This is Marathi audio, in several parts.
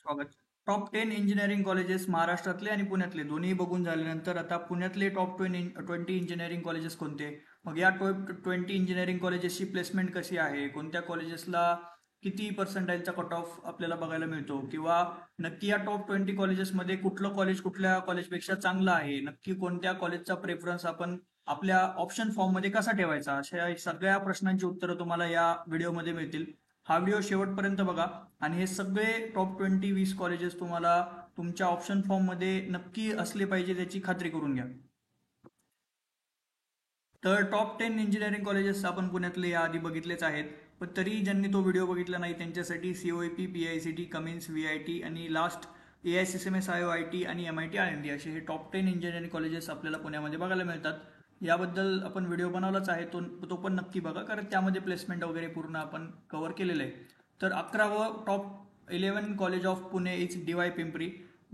स्वागत. टॉप 10 इंजिनिअरिंग कॉलेजेस महाराष्ट्रातले आणि पुण्यातले दोन्ही बघून झाल्यानंतर आता पुण्यातले टॉप 20 इंजिनिअरिंग कॉलेजेस कोणते, मग या टॉप 20 इंजिनिअरिंग कॉलेजेसची प्लेसमेंट कशी आहे, कोणत्या कॉलेजेसला किती पर्सेंटाईलचा कट ऑफ आपल्याला बघायला मिळतो, किंवा नक्की या टॉप 20 कॉलेजेसमध्ये कुठलं कॉलेज कुठल्या कॉलेजपेक्षा चांगलं आहे, नक्की कोणत्या कॉलेजचा प्रेफरन्स आपण आपल्या ऑप्शन फॉर्ममध्ये कसा ठेवायचा, अशा सगळ्या प्रश्नांची उत्तरं तुम्हाला या व्हिडिओमध्ये मिळतील. हा व्हिडिओ शेवटपर्यंत बघा आणि हे सगळे टॉप 20-20 कॉलेजेस तुम्हाला तुमच्या ऑप्शन फॉर्म मध्ये नक्की असले पाहिजे त्याची खात्री करून घ्या. तर टॉप 10 इंजिनिअरिंग कॉलेजेस आपण पुण्यातले याआधी बघितलेच आहेत, पण तरी ज्यांनी तो व्हिडिओ बघितला नाही त्यांच्यासाठी COEP, PICT, कमिन्स, VIT आणि लास्ट AISSMS, IOIT आणि MIT आळंदी असे हे टॉप 10 इंजिनिअरिंग कॉलेजेस आपल्याला पुण्यामध्ये बघायला मिळतात. याबद्दल आपण व्हिडिओ बनवलाच आहे, तो पण नक्की बघा, कारण त्यामध्ये प्लेसमेंट वगैरे पूर्ण आपण कव्हर केलेलं आहे. तर 11वं top 11 college of Pune is DY Pimpri.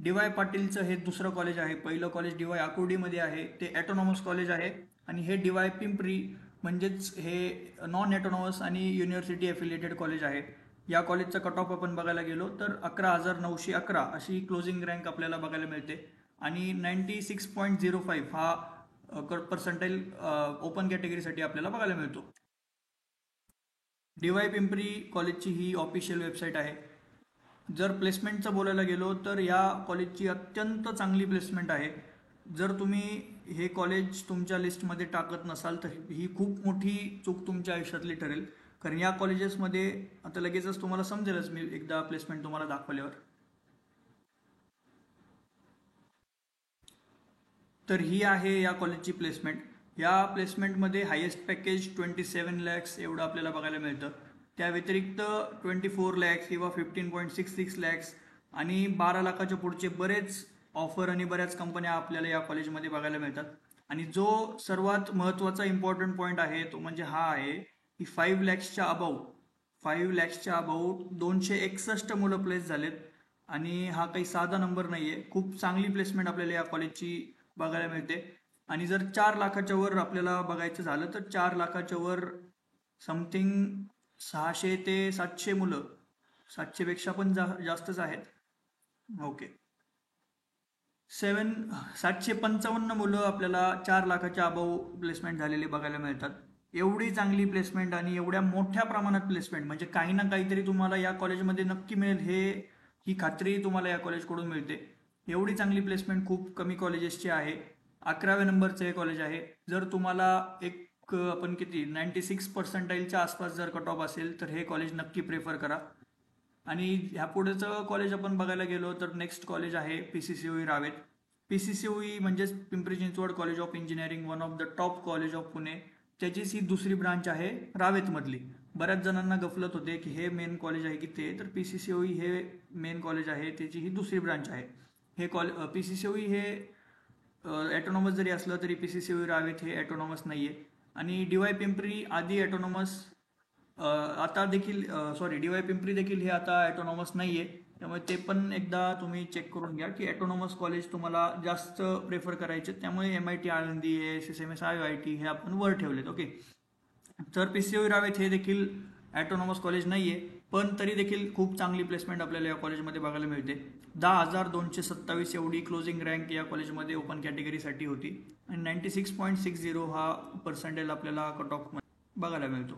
DY पाटीलचं हे दुसरं कॉलेज आहे. पहिलं कॉलेज DY आकुर्डीमध्ये आहे, ते ॲटोनॉमस कॉलेज आहे. आणि हे DY पिंपरी म्हणजेच हे नॉन ॲटोनॉमस आणि युनिव्हर्सिटी एफिलिएटेड कॉलेज आहे. या कॉलेजचा कट ऑफ आपण बघायला गेलो तर 11,911 अशी क्लोजिंग रँक आपल्याला बघायला मिळते आणि 96.05 हा पर्सेंटाईल ओपन कॅटेगरीसाठी आपल्याला बघायला मिळतो. DY पिंपरी कॉलेजची ही ऑफिशियल वेबसाईट आहे. जर प्लेसमेंटचं बोलायला गेलो तर या कॉलेजची अत्यंत चांगली प्लेसमेंट आहे. जर तुम्ही हे कॉलेज तुमच्या लिस्टमध्ये टाकत नसाल तर ही खूप मोठी चूक तुमच्या आयुष्यातली ठरेल, कारण या कॉलेजेसमध्ये आता लगेचच तुम्हाला समजेलच मी एकदा प्लेसमेंट तुम्हाला दाखवल्यावर. तर ही आहे या कॉलेजची प्लेसमेंट. या प्लेसमेंटमध्ये हायेस्ट पॅकेज 27 लॅक्स एवढं आपल्याला बघायला मिळतं. त्या व्यतिरिक्त 24 लॅक्स किंवा 15.66 लॅक्स आणि 12 लाखाच्या पुढचे बरेच ऑफर आणि बऱ्याच कंपन्या आपल्याला या कॉलेजमध्ये बघायला मिळतात. आणि जो सर्वात महत्त्वाचा इम्पॉर्टंट पॉईंट आहे तो म्हणजे हा आहे की 5 लॅक्सच्या अबाऊ 261 मुलं प्लेस झालेत. आणि हा काही साधा नंबर नाही आहे, खूप चांगली प्लेसमेंट आपल्याला या कॉलेजची बघायला मिळते. आणि जर 4 लाखाच्या वर आपल्याला बघायचं झालं तर 4 लाखाच्या वर समथिंग 600 ते 700 मुलं, 700 पेक्षा पण जास्तच आहेत. ओके, 755 मुलं आपल्याला 4 लाखाच्या अबाऊ प्लेसमेंट झालेली बघायला मिळतात. एवढी चांगली प्लेसमेंट आणि एवढ्या मोठ्या प्रमाणात प्लेसमेंट म्हणजे काही ना काहीतरी तुम्हाला या कॉलेजमध्ये नक्की मिळेल, ही खात्री तुम्हाला या कॉलेजकडून मिळते. एवढी चांगली प्लेसमेंट खूप कमी कॉलेजेसची आहे. 11व्या नंबरचं हे कॉलेज आहे. जर तुम्हाला आपण किती 96 पर्सेंटाईलच्या आसपास जर कट ऑफ असेल तर हे कॉलेज नक्की प्रेफर करा. आणि ह्या पुढेचं कॉलेज आपण बघायला गेलो तर नेक्स्ट कॉलेज आहे PCCOE रावेत. PCCOE म्हणजेच Pimpri Chinchwad college of engineering, one of the top college of Pune. त्याचीच ही दुसरी ब्रांच आहे रावेतमधली. बऱ्याच जणांना गफलत होते की हे मेन कॉलेज आहे की ते, तर PCCOE हे मेन कॉलेज आहे, त्याची ही दुसरी ब्रांच आहे. हे PCCOE हे ॲटोनॉमस जरी असलं तरी PCCOE रावेत हे ॲटोनॉमस नाही आहे. आणि DY पिंपरी आधी ॲटोनॉमस, आता देखील DY पिंपरी देखील हे आता ॲटोनॉमस नाही आहे. त्यामुळे ते पण एकदा तुम्ही चेक करून घ्या की ॲटोनॉमस कॉलेज तुम्हाला जास्त प्रेफर करायचे. त्यामुळे MIT आळंदी, AISSMS, IOIT हे आपण वर ठेवलेत. ओके, तर PCCOE रावेत हे देखील ॲटोनॉमस कॉलेज नाही आहे, पण तरी देखील खूप चांगली प्लेसमेंट आपल्याला या कॉलेजमध्ये बघायला मिळते. 10,227 एवढी क्लोजिंग रँक या कॉलेजमध्ये ओपन कॅटेगरीसाठी होती आणि 96.60 हा पर्सेंटेज आपल्याला कट ऑफ बघायला मिळतो.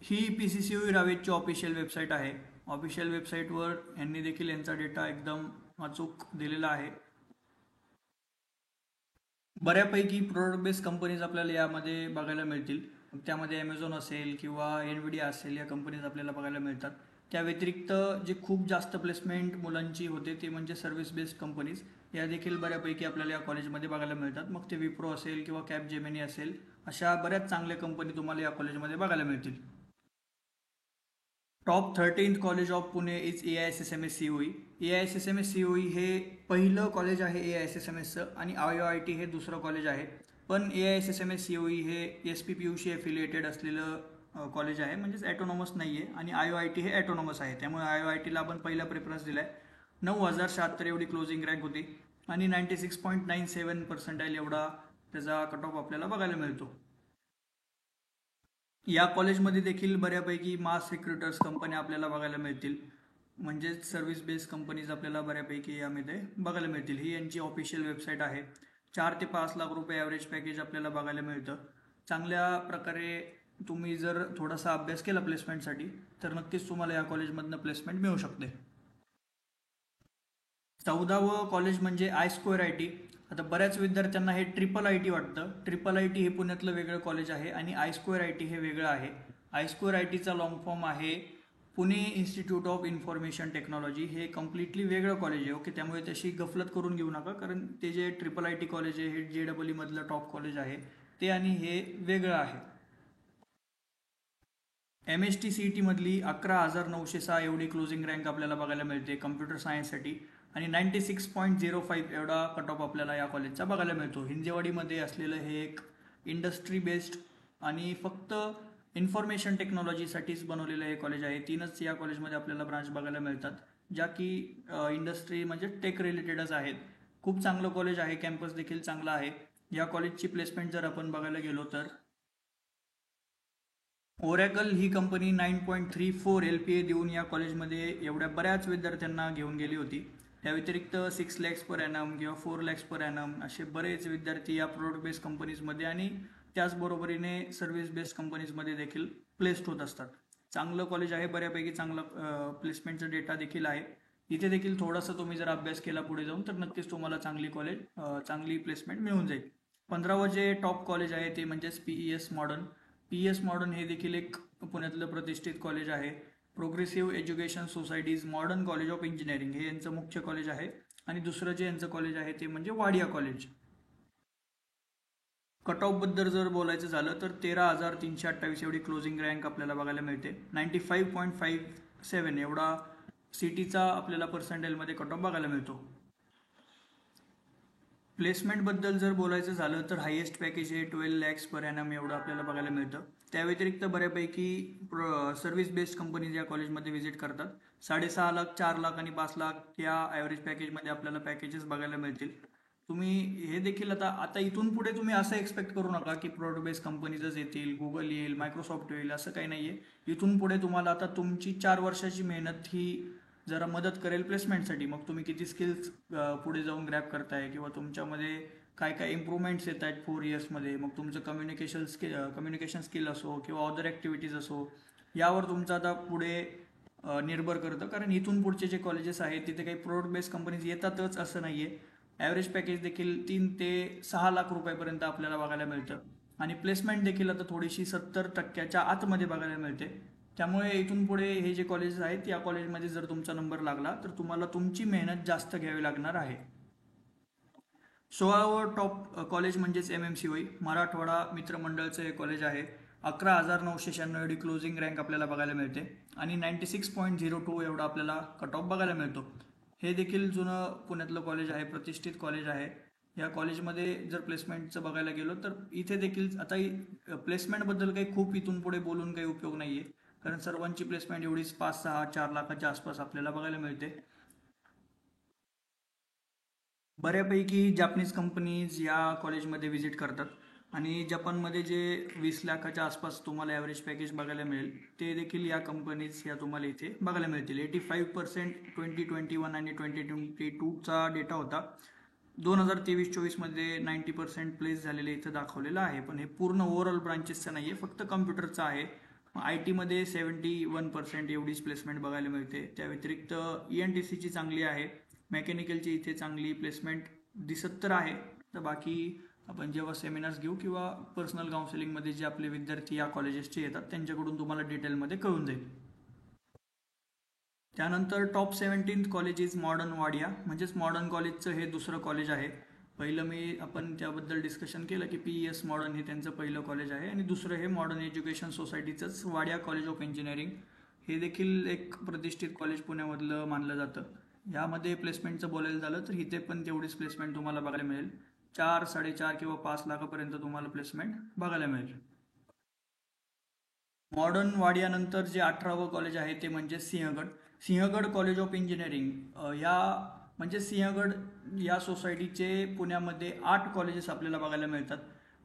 ही PCCOE रावेतची ऑफिशियल वेबसाईट आहे. ऑफिशियल वेबसाईटवर यांनी देखील यांचा डेटा एकदम अचूक दिलेला आहे. बऱ्यापैकी प्रोडक्ट बेस्ड कंपनीज आपल्याला यामध्ये बघायला मिळतील. त्यामध्ये Amazon असेल किंवा NVIDIA असेल, या कंपनीज आपल्याला बघायला मिळतात. त्या व्यतिरिक्त जे खूप जास्त प्लेसमेंट मुलांची होते ते म्हणजे सर्व्हिस बेस्ड कंपनीज, या देखील बऱ्यापैकी आपल्याला या कॉलेजमध्ये बघायला मिळतात. मग ते विप्रो असेल किंवा कॅपजेमिनी असेल, अशा बऱ्याच चांगल्या कंपनी तुम्हाला या कॉलेजमध्ये बघायला मिळतील. Top 13 college of Pune is AISSMS COE. AISSMS COE हे पहिलं कॉलेज आहे AISSMSचं आणि IOIT हे दुसरं कॉलेज आहे. पण AISSMS COE हे SPPUC एफिलिएटेड असलेलं कॉलेज आहे, म्हणजेच ॲटोनॉमस नाही आहे. आणि IOIT हे ॲटोनॉमस आहे, त्यामुळे IOITला आपण पहिला प्रेफरन्स दिला आहे. 9,076 एवढी क्लोजिंग रँक होती आणि 96.97 पर्सेंटाईल एवढा त्याचा कट ऑफ आपल्याला बघायला मिळतो. या कॉलेजमध्ये देखील बऱ्यापैकी मास रिक्रुटर्स कंपन्या आपल्याला बघायला मिळतील. म्हणजेच सर्व्हिस बेस्ड कंपनीज आपल्याला बऱ्यापैकी यामध्ये बघायला मिळतील. ही यांची ऑफिशियल वेबसाईट आहे. 4 ते 5 लाख रुपये ॲव्हरेज पॅकेज आपल्याला बघायला मिळतं. चांगल्या प्रकारे तुम्ही जर थोडासा अभ्यास केला प्लेसमेंटसाठी तर नक्कीच तुम्हाला या कॉलेजमधनं प्लेसमेंट मिळू शकते. 14वं कॉलेज म्हणजे iSquare IT. आता बऱ्याच विद्यार्थ्यांना हे IIIT वाटतं. IIIT हे पुण्यातलं वेगळं कॉलेज आहे आणि iSquare IT हे वेगळं आहे. iSquare ITचा लॉंग फॉर्म आहे Pune institute of information technology. हे कम्प्लिटली वेगळं कॉलेज आहे. ओके, त्यामुळे त्याची गफलत करून घेऊ नका, कारण ते जे IIIT कॉलेज आहे हे JEE मधलं टॉप कॉलेज आहे ते, आणि हे वेगळं आहे. MST CET मधली 11,906 एवढी क्लोजिंग रँक आपल्याला बघायला मिळते कम्प्युटर सायन्ससाठी, आणि 96.05 एवढा कट ऑफ आपल्याला या कॉलेजचा बघायला मिळतो. हिंजेवाडीमध्ये असलेलं हे एक इंडस्ट्री बेस्ड आणि फक्त इन्फॉर्मेशन टेक्नॉलॉजीसाठीच बनवलेलं हे कॉलेज आहे. 3च या कॉलेजमध्ये आपल्याला ब्रांच बघायला मिळतात, ज्या की इंडस्ट्री म्हणजे टेक रिलेटेडच आहेत. खूप चांगलं कॉलेज आहे, कॅम्पस देखील चांगला आहे. या कॉलेजची प्लेसमेंट जर आपण बघायला गेलो तर ओरॅकल ही कंपनी 9.34 LPA देऊन या कॉलेजमध्ये एवढ्या बऱ्याच विद्यार्थ्यांना घेऊन गेली होती. त्या व्यतिरिक्त 6 lakhs per annum किंवा 4 lakhs per annum असे बरेच विद्यार्थी या प्रोडक्ट बेस्ड कंपनीजमध्ये आणि त्याचबरोबरीने सर्व्हिस बेस्ड कंपनीजमध्ये देखील प्लेस्ड होत असतात. चांगलं कॉलेज आहे, बऱ्यापैकी चांगलं प्लेसमेंटचा डेटा देखील आहे. इथे देखील थोडासा तुम्ही जर अभ्यास केला पुढे जाऊन तर नक्कीच तुम्हाला चांगली प्लेसमेंट मिळून जाईल. 15वं जे टॉप कॉलेज आहे ते म्हणजेच PES मॉडर्न. PES मॉडर्न हे देखील एक पुण्यातलं प्रतिष्ठित कॉलेज आहे. Progressive education societies modern college of engineering हे यांचं मुख्य कॉलेज आहे. आणि दुसरं जे यांचं कॉलेज आहे ते म्हणजे वाडिया कॉलेज. कट ऑफ बद्दल जर बोलायचं झालं तर 13,328 एवढी क्लोजिंग रँक आपल्याला बघायला मिळते. 95.57 एवढा CETचा आपल्याला पर्सेंटेजमध्ये कट ऑफ बघायला मिळतो. प्लेसमेंटबद्दल जर बोलायचं झालं तर हायेस्ट पॅकेज हे 12 lakhs per annum एवढं आपल्याला बघायला मिळतं. त्या व्यतिरिक्त बऱ्यापैकी सर्व्हिस बेस्ड कंपनीज या कॉलेजमध्ये व्हिजिट करतात. 6.5 लाख, 4 लाख आणि 5 लाख या ॲव्हरेज पॅकेजमध्ये आपल्याला पॅकेजेस बघायला मिळतील. तुम्ही हे देखील आता इथून पुढे तुम्ही असं एक्सपेक्ट करू नका की प्रोडक्ट बेस्ड कंपनीजच येतील, गुगल येईल, मायक्रोसॉफ्ट येईल, असं काही नाही आहे. इथून पुढे तुम्हाला आता तुमची 4 वर्षाची मेहनत ही जरा मदत करेल प्लेसमेंटसाठी. मग तुम्ही किती स्किल्स पुढे जाऊन ग्रॅब करताय किंवा तुमच्यामध्ये काय काय इम्प्रूव्हमेंट्स येत आहेत 4 yearsमध्ये, मग तुमचं कम्युनिकेशन स्किल असो किंवा अदर ॲक्टिव्हिटीज असो, यावर तुमचं आता पुढे निर्भर करतं. कारण इथून पुढचे जे कॉलेजेस आहेत तिथे काही प्रोडक्ट बेस्ड कंपनीज येतातच असं नाही आहे. ॲव्हरेज पॅकेज देखील 3 ते 6 लाख रुपयापर्यंत आपल्याला बघायला मिळतं आणि प्लेसमेंट देखील आता थोडीशी 70% आतमध्ये बघायला मिळते. त्यामुळे इथून पुढे हे जे कॉलेजेस आहेत या कॉलेजमध्ये जर तुमचा नंबर लागला तर तुम्हाला तुमची मेहनत जास्त घ्यावी लागणार आहे. 16वं टॉप कॉलेज म्हणजेच MMCY मराठवाडा मित्रमंडळचं हे कॉलेज आहे. 11,996 एवढी क्लोजिंग रँक आपल्याला बघायला मिळते आणि 96.02 एवढा आपल्याला कट ऑफ बघायला मिळतो. हे देखील जुनं पुण्यातलं कॉलेज आहे, प्रतिष्ठित कॉलेज आहे. या कॉलेजमध्ये जर प्लेसमेंटचं बघायला गेलो तर इथे देखील आता प्लेसमेंटबद्दल काही खूप इथून पुढे बोलून काही उपयोग नाही आहे, कारण सर्वांची प्लेसमेंट एवढीच 5-6-4 लाखाच्या आसपास आपल्याला बघायला मिळते. बऱ्यापैकी जॅपनीज कंपनीज या कॉलेजमध्ये व्हिजिट करतात आणि जपानमध्ये जे 20 लाखाच्या आसपास तुम्हाला ॲव्हरेज पॅकेज बघायला मिळेल ते देखील या कंपनीज या तुम्हाला इथे बघायला मिळतील. 85% 2021 आणि 2022चा डेटा होता. 2023-24मध्ये 90% प्लेस झालेले इथं दाखवलेलं आहे, पण हे पूर्ण ओव्हरऑल ब्रांचेसचं नाही आहे, फक्त कम्प्युटरचं आहे. IT मध्ये 71% एवढीच प्लेसमेंट बघायला मिळते. त्या व्यतिरिक्त ENTCची चांगली आहे, मेकॅनिकलची इथे चांगली प्लेसमेंट दिसत तर आहे. तर बाकी आपण जेव्हा सेमिनार्स घेऊ किंवा पर्सनल काउन्सिलिंगमध्ये जे आपले विद्यार्थी या कॉलेजेसचे येतात त्यांच्याकडून तुम्हाला डिटेलमध्ये कळून जाईल. त्यानंतर top 17th college is modern Wadia, म्हणजेच मॉडर्न कॉलेजचं हे दुसरं कॉलेज आहे. पहिलं आपण त्याबद्दल डिस्कशन केलं की PES मॉडर्न हे त्यांचं पहिलं कॉलेज आहे आणि दुसरं हे मॉडर्न एज्युकेशन सोसायटीचंच वाडिया कॉलेज ऑफ इंजिनिअरिंग. हे देखील एक प्रतिष्ठित कॉलेज पुण्यामधलं मानलं जातं. यामध्ये प्लेसमेंटचं बोलायला झालं तर इथे पण तेवढीच प्लेसमेंट तुम्हाला बघायला मिळेल. 4, 4.5 किंवा 5 लाखापर्यंत तुम्हाला प्लेसमेंट बघायला मिळेल. मॉडर्न वाडियानंतर जे 18वं कॉलेज आहे ते म्हणजे सिंहगड कॉलेज ऑफ इंजिनिअरिंग. म्हणजे सिंहगड या सोसायटीचे पुण्यामध्ये 8 कॉलेजेस आपल्याला बघायला मिळतात.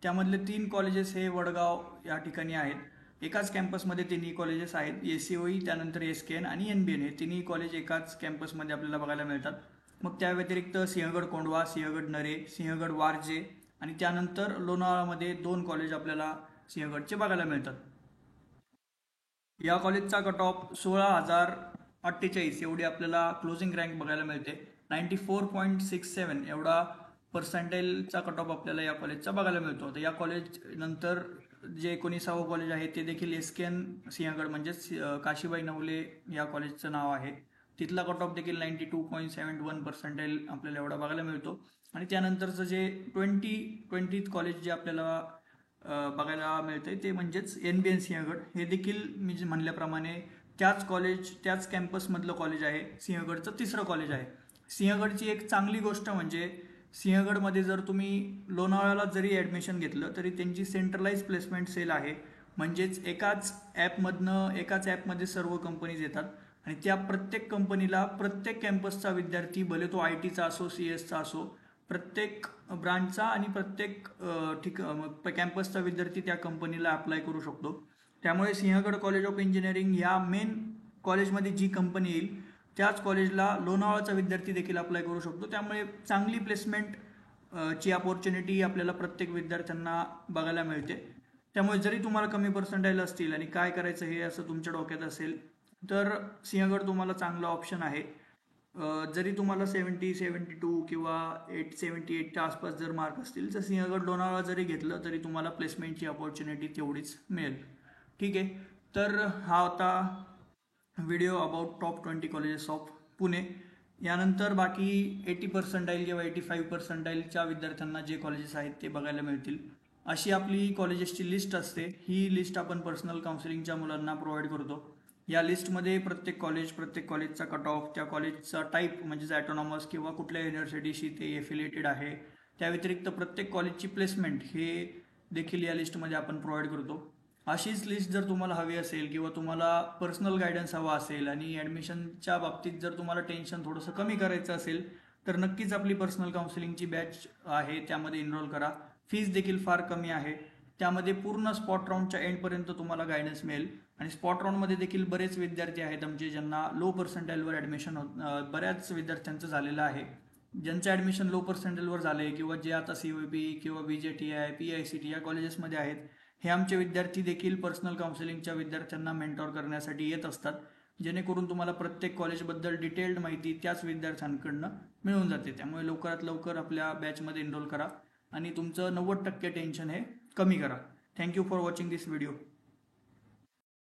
त्यामधले 3 कॉलेजेस हे वडगाव या ठिकाणी आहेत. एकाच कॅम्पसमध्ये तिन्ही कॉलेजेस आहेत, ACOE, त्यानंतर SKN आणि NBN, हे तिन्ही कॉलेज एकाच कॅम्पसमध्ये आपल्याला बघायला मिळतात. मग त्या व्यतिरिक्त सिंहगड कोंढवा, सिंहगड नरे, सिंहगड वारजे आणि त्यानंतर लोणावळामध्ये 2 कॉलेज आपल्याला सिंहगडचे बघायला मिळतात. या कॉलेजचा कट ऑफ 16,048 एवढी आपल्याला क्लोजिंग रँक बघायला मिळते. 94.67 एवढा पर्सेंटाईलचा कट ऑफ आपल्याला या कॉलेजचा बघायला मिळतो. तर या कॉलेज नंतर जे 19वे कॉलेज आहे ते देखील SKN सिंहगड, म्हणजेच काशीबाई नवले या कॉलेजचं नाव आहे. तिथला कट ऑफ देखील 92.71 पर्सेंटाईल आपल्याला एवढा बघायला मिळतो. आणि त्यानंतरचं जे 20 कॉलेज जे आपल्याला बघायला मिळतंय ते म्हणजेच NBN सिंहगड, हे देखील मी जे म्हणल्याप्रमाणे त्याच कॅम्पसमधलं कॉलेज आहे. सिंहगडचं 3रं कॉलेज आहे. सिंहगडची एक चांगली गोष्ट म्हणजे सिंहगडमध्ये जर तुम्ही लोणावळ्याला जरी ॲडमिशन घेतलं तरी त्यांची सेंट्रलाइज प्लेसमेंट सेल आहे. म्हणजेच एकाच ॲपमध्ये सर्व कंपनीज येतात आणि त्या प्रत्येक कंपनीला प्रत्येक कॅम्पसचा विद्यार्थी, भले तो ITचा असो, CS असो, प्रत्येक ब्रांचचा आणि प्रत्येक कॅम्पसचा विद्यार्थी त्या कंपनीला अप्लाय करू शकतो. त्यामुळे सिंहगड कॉलेज ऑफ इंजिनिअरिंग या मेन कॉलेजमध्ये जी कंपनी येईल त्याच कॉलेजला लोणावळाचा विद्यार्थी देखील अप्लाय करू शकतो. त्यामुळे चांगली प्लेसमेंट ची अपॉर्च्युनिटी आपल्याला प्रत्येक विद्यार्थ्यांना बघायला मिळते. त्यामुळे जरी तुम्हाला कमी पर्सेंटाईल असतील आणि काय करायचं हे असं तुमच्या डोक्यात असेल तर सिंहगड तुम्हाला चांगला ऑप्शन आहे. जरी तुम्हाला 70, 72 किंवा 78च्या आसपास जर मार्क असतील तर सिंहगड लोणावळा जरी घेतलं तरी तुम्हाला प्लेसमेंटची अपॉर्च्युनिटी तेवढीच मिळेल. ठीक आहे, तर हा होता video about top 20 colleges of Pune. यानंतर बाकी 80 पर्सेंटाईल किंवा 85 पर्सेंटाईलच्या विद्यार्थ्यांना जे कॉलेजेस आहेत ते बघायला मिळतील अशी आपली कॉलेजेसची लिस्ट असते. ही लिस्ट आपण पर्सनल काउन्सिलिंगच्या मुलांना प्रोव्हाइड करतो. या लिस्टमध्ये प्रत्येक कॉलेजचा कट ऑफ, त्या कॉलेजचा टाईप म्हणजेच ॲटोनॉमस किंवा कुठल्या युनिव्हर्सिटीशी ते एफिलिएटेड आहे, त्या व्यतिरिक्त प्रत्येक कॉलेजची प्लेसमेंट हे देखील या लिस्टमध्ये आपण प्रोव्हाइड करतो. अशीच लिस्ट जर तुम्हाला हवी असेल किंवा तुम्हाला पर्सनल गायडन्स हवा असेल आणि ॲडमिशनच्या बाबतीत जर तुम्हाला टेन्शन थोडंसं कमी करायचं असेल तर नक्कीच आपली पर्सनल काउन्सिलिंगची बॅच आहे त्यामध्ये एनरोल करा. फीस देखील फार कमी आहे. त्यामध्ये पूर्ण स्पॉट राऊंडच्या एंडपर्यंत तुम्हाला गायडन्स मिळेल आणि स्पॉट राऊंडमध्ये देखील बरेच विद्यार्थी आहेत आमचे ज्यांना लो पर्सेंटाईलवर ॲडमिशन बऱ्याच विद्यार्थ्यांचं झालेलं आहे. ज्यांचं ॲडमिशन लो पर्सेंटाईलवर झाले किंवा जे आता COEP किंवा BJTI, PICT या कॉलेजेसमध्ये आहेत, हे आमचे विद्यार्थी देखील पर्सनल काउन्सिलिंगच्या विद्यार्थ्यांना मेंटॉर करण्यासाठी येत असतात, जेणेकरून तुम्हाला प्रत्येक कॉलेजबद्दल डिटेल्ड माहिती त्याच विद्यार्थ्यांकडनं मिळून जाते. त्यामुळे लवकरात लवकर आपल्या बॅचमध्ये एनरोल करा आणि तुमचं 90% टेन्शन हे कमी करा. Thank you for watching this video.